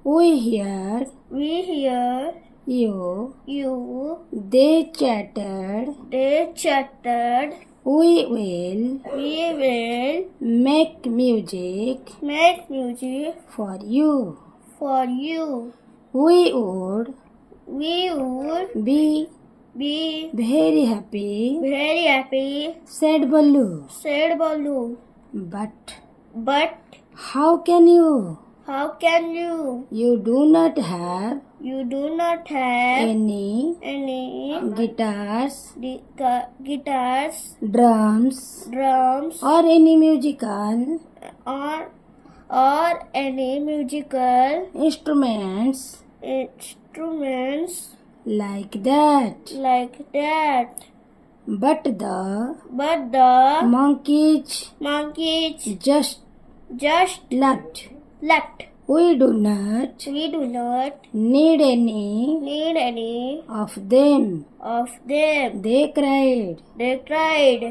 We hear We hear you. you. They chattered. They chattered. We will We will make music make music for you. for you. We would We would be be very happy, very happy, said Baloo. said Baloo. But But how can you? how can you? You do not have You do not have any any guitars, guitars, drums, drums, or any musical or any musical instruments instruments like that. like that. But the But the monkeys monkeys just just left. left. We do not We do not need any need any of them. of them. They cried. They cried.